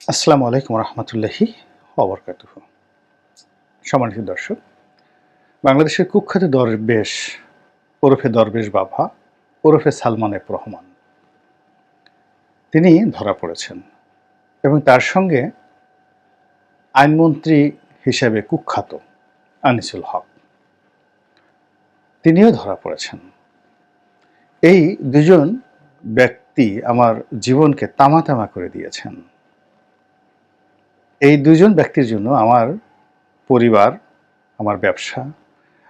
আসসালামু আলাইকুম রহমতুল্লাহি ওবরকাতুহু। সম্মানিত দর্শক, বাংলাদেশের কুখ্যাত দরবেশ ওরফে দরবেশ বাবা ওরফে সালমান এফ রহমান তিনি ধরা পড়েছেন এবং তার সঙ্গে আইনমন্ত্রী হিসেবে কুখ্যাত আনিসুল হক তিনিও ধরা পড়েছেন। এই দুজন ব্যক্তি আমার জীবনকে তামা করে দিয়েছেন। এই দুজন ব্যক্তির জন্য আমার পরিবার, আমার ব্যবসা,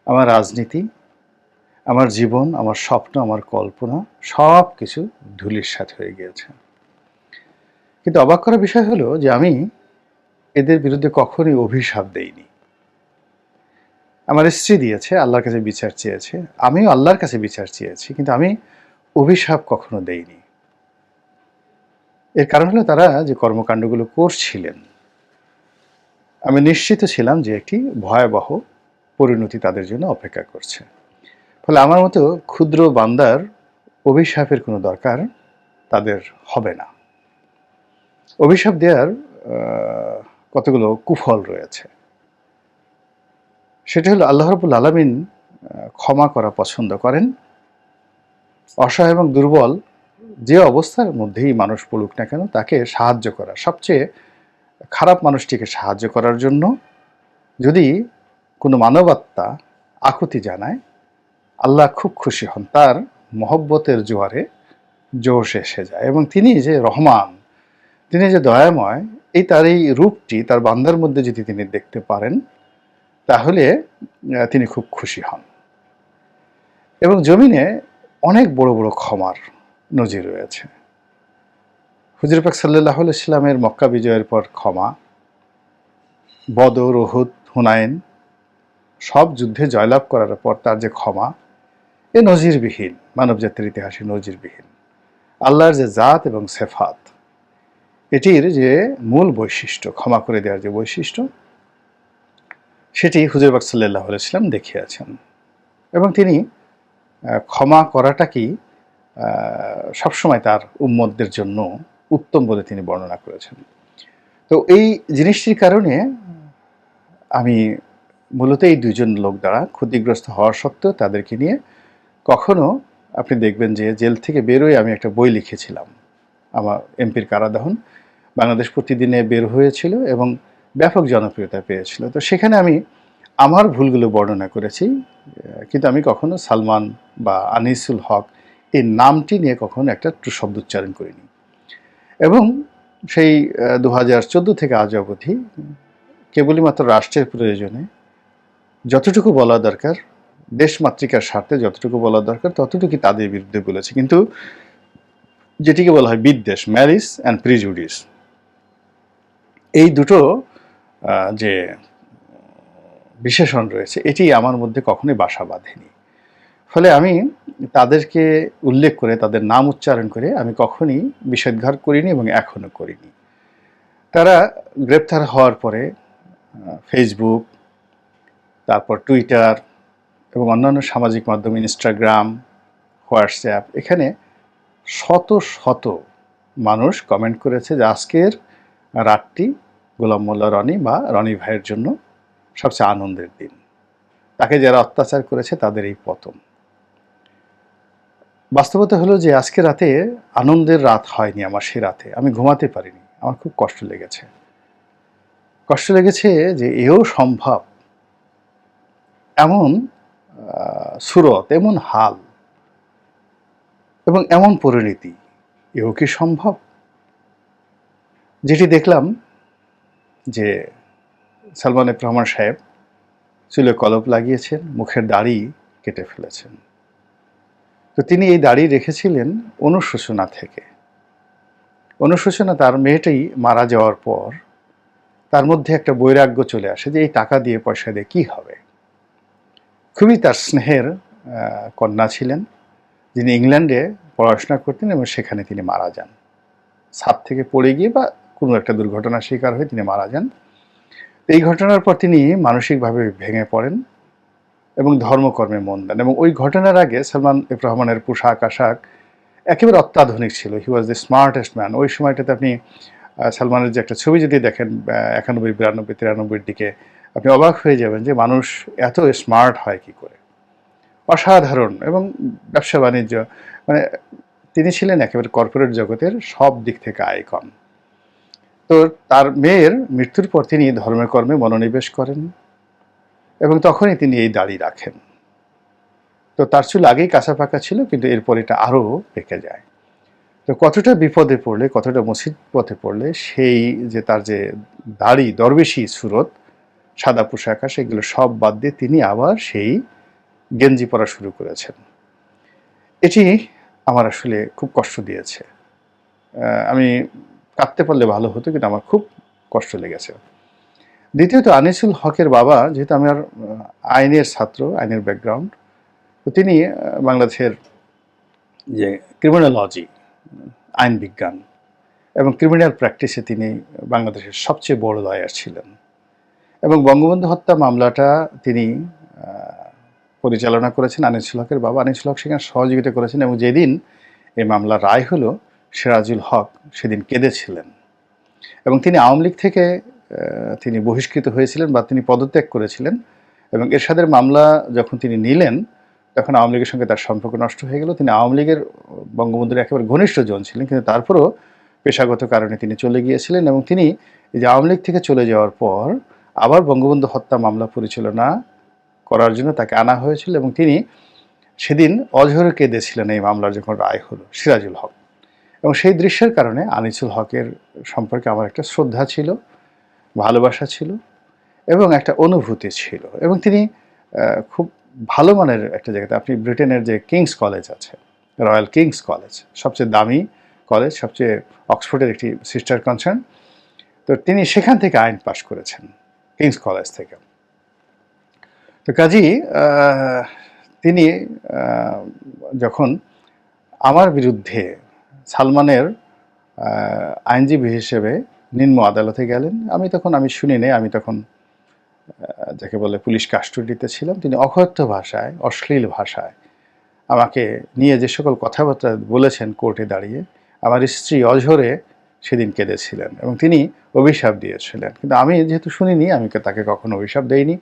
আমার রাজনীতি, আমার জীবন, আমার স্বপ্ন, আমার কল্পনা সব কিছু ধূলিসাৎ হয়ে গিয়েছে। কিন্তু অবাক করার বিষয় হলো যে আমি এদের বিরুদ্ধে কখনোই অভিশাপ দেইনি। আমার স্ত্রী দিয়েছে, আল্লাহর কাছে বিচার চেয়েছে, আমিও আল্লাহর কাছে বিচার চেয়েছি, কিন্তু আমি অভিশাপ কখনো দেইনি। এর কারণ হলো তারা যে কর্মকাণ্ডগুলো করছিলেন আমি নিশ্চিত ছিলাম যে একটি ভয়াবহ পরিণতি তাদের জন্য অপেক্ষা করছে। ফলে আমার মতো ক্ষুদ্র বান্দার অভিশাপের কোনো দরকার তাদের হবে না। অভিশাপ দেওয়ার কতগুলো কুফল রয়েছে। সেটা হলো আল্লাহ রাব্বুল আলামিন ক্ষমা করা পছন্দ করেন। অসহায় এবং দুর্বল যে অবস্থার মধ্যেই মানুষ পড়ুক না কেন তাকে সাহায্য করা, সবচেয়ে খারাপ মানুষটিকে সাহায্য করার জন্য যদি কোনো মানবাত্মা আকুতি জানায়, আল্লাহ খুব খুশি হন, তার মহব্বতের জোয়ারে জোশ এসে যায়। এবং তিনি যে রহমান, তিনি যে দয়াময়, তার এই রূপটি তার বান্দার মধ্যে যদি তিনি দেখতে পারেন তাহলে তিনি খুব খুশি হন। এবং জমিনে অনেক বড় বড় ক্ষমার নজির রয়েছে। হুজুর পাক সাল্লাল্লাহু আলাইহি ওয়াসাল্লামের মক্কা বিজয়ের পর ক্ষমা, বদর, উহুদ, হুনাইন সব যুদ্ধে জয়লাভ করার পর তার যে ক্ষমা, এ নজিরবিহীন, মানবজাতির ইতিহাসে নজিরবিহীন। আল্লাহর যে জাত এবং সেফাত, এটির যে মূল বৈশিষ্ট্য, ক্ষমা করে দেওয়ার যে বৈশিষ্ট্য, সেটি হুজুর পাক সাল্লাল্লাহু আলাইহি ওয়াসাল্লাম দেখিয়েছেন। এবং তিনি ক্ষমা করাটাকেই সবসময় তার উম্মতদের জন্য উত্তম বলে তিনি বর্ণনা করেছেন। তো এই জিনিসটির কারণে আমি মূলত এই দুইজন লোক দ্বারা ক্ষতিগ্রস্ত হওয়া সত্ত্বেও তাদেরকে নিয়ে কখনো আপনি দেখবেন যে জেল থেকে বেরোয় আমি একটা বই লিখেছিলাম। আমার এমপির কারাদহন বাংলাদেশ প্রতিদিনে বের হয়েছিল এবং ব্যাপক জনপ্রিয়তা পেয়েছিল। তো সেখানে আমি আমার ভুলগুলো বর্ণনা করেছি, কিন্তু আমি কখনো সালমান বা আনিসুল হক এই নামটি নিয়ে কখনো একটা টু শব্দ উচ্চারণ করিনি। এবং সেই 2014 থেকে আজ অবধি কেবলই মাত্র রাষ্ট্রের প্রয়োজনে যতটুকু বলা দরকার, দেশমাতৃকার স্বার্থে যতটুকু বলা দরকার ততটুকুই তাদের বিরুদ্ধে বলেছে। কিন্তু যেটিকে বলা হয় বিদ্বেষ, ম্যালিস অ্যান্ড প্রিজুডিস, এই দুটো যে বিশেষণ রয়েছে এটি আমার মধ্যে কখনোই বাসা বাঁধেনি। ফলে আমি তাদেরকে উল্লেখ করে, তাদের নাম উচ্চারণ করে আমি কখনই বিষোদ্গার করিনি এবং এখনও করিনি। তারা গ্রেপ্তার হওয়ার পরে ফেসবুক, তারপর টুইটার এবং অন্যান্য সামাজিক মাধ্যম, ইনস্টাগ্রাম, হোয়াটসঅ্যাপ, এখানে শত শত মানুষ কমেন্ট করেছে যে আজকের রাতটি গোলাম মোল্লা রনি বা রনি ভাইয়ের জন্য সবচেয়ে আনন্দের দিন। তাকে যারা অত্যাচার করেছে তাদের এই পতন। বাস্তবতা হলো যে আজকে রাতে আনন্দের রাত হয়নি আমার। সে রাতে আমি ঘুমাতে পারিনি, আমার খুব কষ্ট লেগেছে। কষ্ট লেগেছে যে এও সম্ভব, এমন সুরত, এমন হাল এবং এমন পরিণতি, এও কি সম্ভব? যেটি দেখলাম যে সালমান এফ রহমান সাহেব চুলে কলপ লাগিয়েছেন, মুখের দাড়ি কেটে ফেলেছেন। তো তিনি এই দাড়ি রেখেছিলেন অনুশোচনা থেকে। অনুশোচনা, তার মেয়েটাই মারা যাওয়ার পর তার মধ্যে একটা বৈরাগ্য চলে আসে যে এই টাকা দিয়ে, পয়সা দিয়ে কী হবে। খুবই তার স্নেহের কন্যা ছিলেন, যিনি ইংল্যান্ডে পড়াশোনা করতেন এবং সেখানে তিনি মারা যান। ছাদ থেকে পড়ে গিয়ে বা কোনো একটা দুর্ঘটনার শিকার হয়ে তিনি মারা যান। এই ঘটনার পর তিনি মানসিকভাবে ভেঙে পড়েন এবং ধর্মকর্মে মন দেন। এবং ওই ঘটনার আগে সালমান এফ রহমানের পোশাক আশাক একেবারে অত্যাধুনিক ছিল। হি ওয়াজ দ্য স্মার্টেস্ট ম্যান। ওই সময়টাতে আপনি সালমানের যে একটা ছবি যদি দেখেন 91, 92, 93 দিকে, আপনি অবাক হয়ে যাবেন যে মানুষ এত স্মার্ট হয় কি করে, অসাধারণ। এবং ব্যবসা বাণিজ্য, মানে তিনি ছিলেন একেবারে কর্পোরেট জগতের সব দিক থেকে আইকন। তো তার মেয়ের মৃত্যুর পর তিনি ধর্মের কর্মে মনোনিবেশ করেন এবং তখনই তিনি এই দাড়ি রাখেন। তো তার চুল আগেই কাঁচা পাকা ছিল, কিন্তু এরপর এটা আরও পেকে যায়। তো কতটা বিপদে পড়লে, কতটা মুসিবতে পড়লে সেই যে তার যে দাড়ি, দরবেশি সুরত, সাদা পোশাক, সেগুলো সব বাদ দিয়ে তিনি আবার সেই গেঞ্জি পরা শুরু করেছেন। এটি আমার আসলে খুব কষ্ট দিয়েছে। আমি কাঁদতে পারলে ভালো হতো, কিন্তু আমার খুব কষ্ট লেগেছে। দ্বিতীয়ত, আনিসুল হকের বাবা, যেহেতু আমার আইনের ছাত্র, আইনের ব্যাকগ্রাউন্ড, তো তিনি বাংলাদেশের যে ক্রিমিনোলজি, আইন বিজ্ঞান এবং ক্রিমিনাল প্র্যাকটিসে তিনি বাংলাদেশের সবচেয়ে বড় লয়ার ছিলেন। এবং বঙ্গবন্ধু হত্যা মামলাটা তিনি পরিচালনা করেছেন আনিসুল হকের বাবা। আনিসুল হক সেখানে সহযোগিতা করেছেন, এবং যেদিন এই মামলার রায় হলো, সিরাজুল হক সেদিন কেঁদেছিলেন। এবং তিনি আওয়ামী লীগ থেকে তিনি বহিষ্কৃত হয়েছিলেন বা তিনি পদত্যাগ করেছিলেন। এবং এরশাদের মামলা যখন তিনি নিলেন, তখন আওয়ামী লীগের সঙ্গে তার সম্পর্ক নষ্ট হয়ে গেল। তিনি আওয়ামী লীগের বঙ্গবন্ধুর একেবারে ঘনিষ্ঠ জন ছিলেন, কিন্তু তারপরও পেশাগত কারণে তিনি চলে গিয়েছিলেন। এবং তিনি এই যে আওয়ামী লীগ থেকে চলে যাওয়ার পর আবার বঙ্গবন্ধু হত্যা মামলা পরিচালনা করার জন্য তাকে আনা হয়েছিল, এবং তিনি সেদিন অঝরে কেঁদেছিলেন এই মামলার যখন রায় হলো, সিরাজুল হক। এবং সেই দৃশ্যের কারণে আনিসুল হকের সম্পর্কে আমার একটা শ্রদ্ধা ছিল, ভালোবাসা ছিল এবং একটা অনুভূতি ছিল। এবং তিনি খুব ভালো মানের একটা জায়গাতে, আপনি ব্রিটেনের যে কিংস কলেজ আছে, রয়্যাল কিংস কলেজ, সবচেয়ে দামি কলেজ, সবচেয়ে অক্সফোর্ডের একটি সিস্টার কনসার্ন, তো তিনি সেখান থেকে আইন পাশ করেছেন, কিংস কলেজ থেকে। তো কাজী তিনি যখন আমার বিরুদ্ধে সালমানের আইনজীবী হিসেবে নিম্ন আদালতে গেলেন, আমি শুনি নাই, আমি তখন যাকে বলে পুলিশ কাস্টডিতে ছিলাম। তিনি অকথ্য ভাষায়, অশ্লীল ভাষায় আমাকে নিয়ে যে সকল কথাবার্তা বলেছেন কোর্টে দাঁড়িয়ে, আমার স্ত্রী অঝরে সেদিন কেঁদেছিলেন এবং তিনি অভিশাপ দিয়েছিলেন। কিন্তু আমি যেহেতু শুনিনি, আমি তাকে কখনো অভিশাপ দেইনি।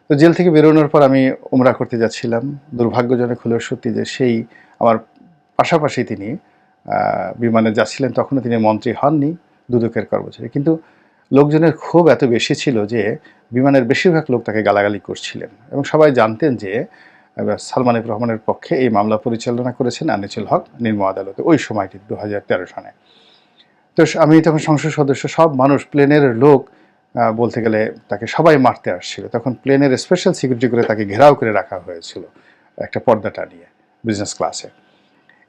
তো জেল থেকে বেরোনোর পর আমি উমরা করতে যাচ্ছিলাম। দুর্ভাগ্যজনক হলেও সত্যি যে সেই আমার পাশাপাশি তিনি বিমানে যাচ্ছিলেন, তখনও তিনি মন্ত্রী হননি, দুদকের কর্মচারী। কিন্তু লোকজনের ক্ষোভ এত বেশি ছিল যে বিমানের বেশিরভাগ লোক তাকে গালাগালি করছিলেন, এবং সবাই জানতেন যে সালমান এফ রহমানের পক্ষে এই মামলা পরিচালনা করেছেন আনিসুল হক নিম্ন আদালতে ওই সময়টি 2013 সনে। তো আমি তখন সংসদ সদস্য, সব মানুষ, প্লেনের লোক বলতে গেলে তাকে সবাই মারতে আসছিল। তখন প্লেনের স্পেশাল সিকিউরিটি করে তাকে ঘেরাও করে রাখা হয়েছিল একটা পর্দাটা নিয়ে, বিজনেস ক্লাসে।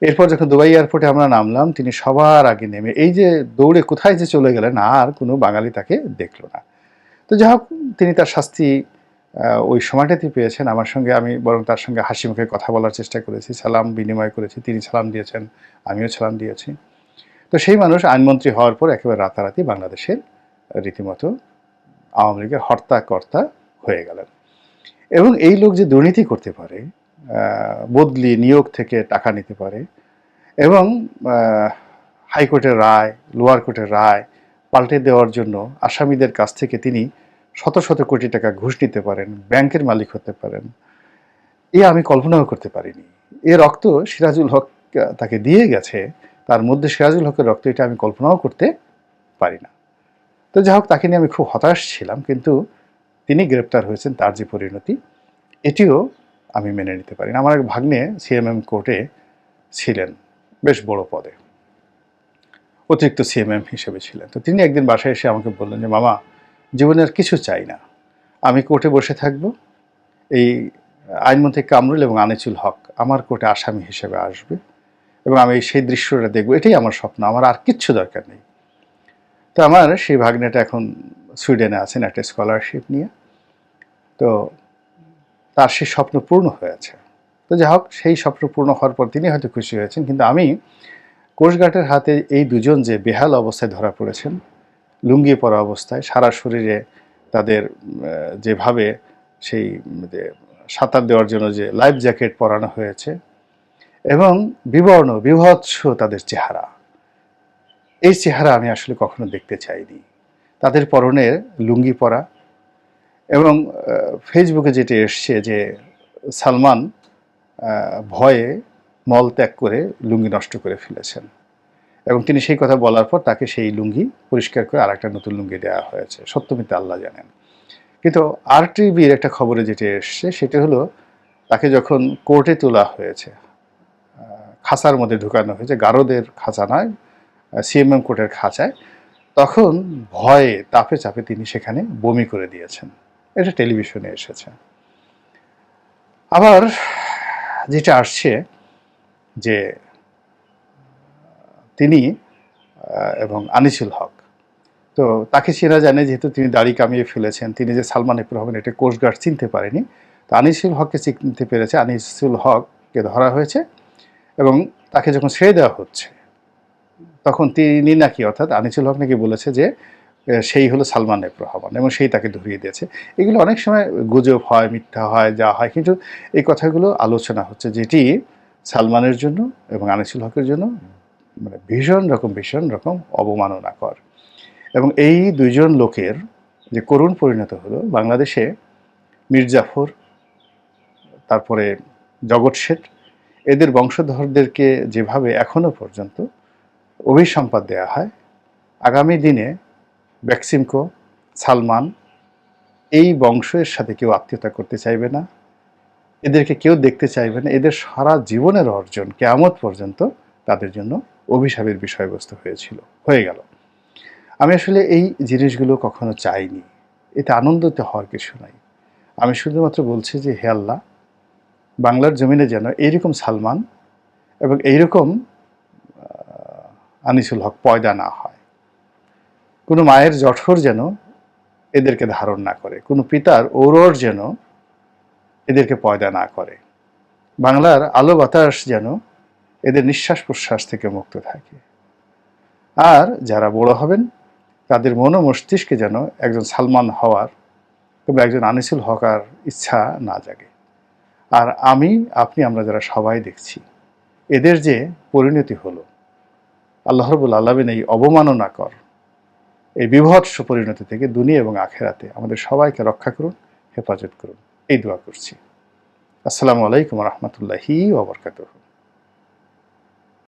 এরপর যখন দুবাই এয়ারপোর্টে আমরা নামলাম, তিনি সবার আগে নেমে এই যে দৌড়ে কোথায় যে চলে গেলেন, আর কোনো বাঙালি তাকে দেখলো না। তো যাই হোক, তিনি তার শাস্তি ওই সময়টাতেই পেয়েছেন। আমার সঙ্গে, আমি বরং তার সঙ্গে হাসি মুখে কথা বলার চেষ্টা করেছি, সালাম বিনিময় করেছি, তিনি সালাম দিয়েছেন, আমিও সালাম দিয়েছি। তো সেই মানুষ আইনমন্ত্রী হওয়ার পর একেবারে রাতারাতি বাংলাদেশের রীতিমতো আওয়ামী লীগের হর্তাকর্তা হয়ে গেলেন। এবং এই লোক যে দুর্নীতি করতে পারে, বদলি নিয়োগ থেকে টাকা নিতে পারে, এবং হাইকোর্টের রায়, লোয়ার কোর্টের রায় পাল্টে দেওয়ার জন্য আসামিদের কাছ থেকে তিনি শত শত কোটি টাকা ঘুষ নিতে পারেন, ব্যাংকের মালিক হতে পারেন, আমি কল্পনাও করতে পারিনি। এ রক্ত সিরাজুল হক তাকে দিয়ে গেছে, তার মধ্যে সিরাজুল হকের রক্ত, এটা আমি কল্পনাও করতে পারি না। তো যাই হোক, তাকে নিয়ে আমি খুব হতাশ ছিলাম, কিন্তু তিনি গ্রেপ্তার হয়েছেন, তার যে পরিণতি, এটিও আমি মেনে নিতে পারি না। আমার এক ভাগ্নে সিএমএম কোর্টে ছিলেন, বেশ বড় পদে, অতিরিক্ত সিএমএম হিসেবে ছিলেন। তো তিনি একদিন বাসায় এসে আমাকে বললেন যে, মামা, জীবনে আর কিছু চাই না, আমি কোর্টে বসে থাকবো, এই আইনমন্ত্রী কামরুল এবং আনিসুল হক আমার কোর্টে আসামি হিসেবে আসবে, এবং আমি সেই দৃশ্যটা দেখবো, এটাই আমার স্বপ্ন, আমার আর কিচ্ছু দরকার নেই। তো আমার সেই ভাগ্নেটা এখন সুইডেনে আছেন একটা স্কলারশিপ নিয়ে। তো তার সেই স্বপ্ন পূর্ণ হয়েছে। তো যাই হোক, সেই স্বপ্ন পূর্ণ হওয়ার পর তিনি হয়তো খুশি হয়েছেন, কিন্তু আমি কোস্টগার্ডের হাতে এই দুজন যে বেহাল অবস্থায় ধরা পড়েছেন, লুঙ্গি পরা অবস্থায়, সারা শরীরে তাদের যেভাবে সেই যে সাঁতার দেওয়ার জন্য যে লাইফ জ্যাকেট পরানো হয়েছে, এবং বিবর্ণ বিভৎস তাদের চেহারা, এই চেহারা আমি আসলে কখনো দেখতে চাইনি। তাদের পরনে লুঙ্গি পরা এবং ফেসবুকে যেটা এসছে যে সালমান ভয়ে মল ত্যাগ করে লুঙ্গি নষ্ট করে ফেলেছেন এবং তিনি সেই কথা বলার পর তাকে সেই লুঙ্গি পরিষ্কার করে আরেকটা নতুন লুঙ্গি দেওয়া হয়েছে। সত্য মিথ্যা আল্লাহ জানেন। কিন্তু RTVর একটা খবরে যেটা এসছে সেটা হলো তাকে যখন কোর্টে তোলা হয়েছে, খাঁচার মধ্যে ঢুকানো হয়েছে, গারদের খাঁচা নয়, CMM কোর্টের খাঁচায়, তখন ভয়ে তাপে চাপে তিনি সেখানে বমি করে দিয়েছেন। এটা টেলিভিশনে এসেছে। আবার যেটা আসছে যে তিনি এবং আনিসুল হক, তো তাকে চেনা জানে যেহেতু তিনি দাড়ি কামিয়ে ফেলেছেন। তিনি যে সালমান এফ রহমান এটা কোস্টগার্ড চিনতে পারেনি, তো আনিসুল হককে চিনতে পেরেছে। আনিসুল হককে ধরা হয়েছে এবং তাকে যখন ছেড়ে দেওয়া হচ্ছে তখন তিনি নাকি, অর্থাৎ আনিসুল হক নাকি বলেছে যে সেই হলো সালমান এফ রহমান এবং সেই তাকে ধরিয়ে দিয়েছে। এগুলো অনেক সময় গুজব হয়, মিথ্যা হয়, যা হয়, কিন্তু এই কথাগুলো আলোচনা হচ্ছে যেটি সালমানের জন্য এবং আনিসুল হকের জন্য মানে ভীষণ রকম অবমাননাকর। এবং এই দুইজন লোকের যে করুণ পরিণত হলো, বাংলাদেশে মীর জাফর, তারপরে জগৎ শেঠ, এদের বংশধরদেরকে যেভাবে এখনো পর্যন্ত অভিসম্পাদ দেয়া হয়, আগামী দিনে বেক্সিমকো, সালমান, এই বংশের সাথে কেউ আত্মীয়তা করতে চাইবে না, এদেরকে কেউ দেখতে চাইবে না। এদের সারা জীবনের অর্জন কিয়ামত পর্যন্ত তাদের জন্য অভিশাপের বিষয়বস্তু হয়ে গেল। আমি আসলে এই জিনিসগুলো কখনো চাইনি। এতে আনন্দিত হওয়ার কিছু নাই। আমি শুধুমাত্র বলছি যে হে আল্লাহ, বাংলার জমিনে যেন এইরকম সালমান এবং এইরকম আনিসুল হক পয়দা না হয়। কোনো মায়ের জঠর যেন এদেরকে ধারণ না করে, কোনো পিতার ঔরর যেন এদেরকে পয়দা না করে। বাংলার আলো বাতাস যেন এদের নিঃশ্বাস প্রশ্বাস থেকে মুক্ত থাকে। আর যারা বড় হবেন তাদের মন ও মস্তিষ্কে যেন একজন সালমান হওয়ার কিংবা একজন আনিসুল হকার ইচ্ছা না জাগে। আর আমরা যারা সবাই দেখছি এদের যে পরিণতি হলো, আল্লাহ রাব্বুল আলামিন এই অবমাননাকর, এই বিভৎস পরিণতি থেকে দুনিয়া এবং আখেরাতে আমাদের সবাইকে রক্ষা করুন, হেফাজত করুন, এই দোয়া করছি। আসসালামু আলাইকুম ওয়া রাহমাতুল্লাহি ওয়া বারাকাতুহু।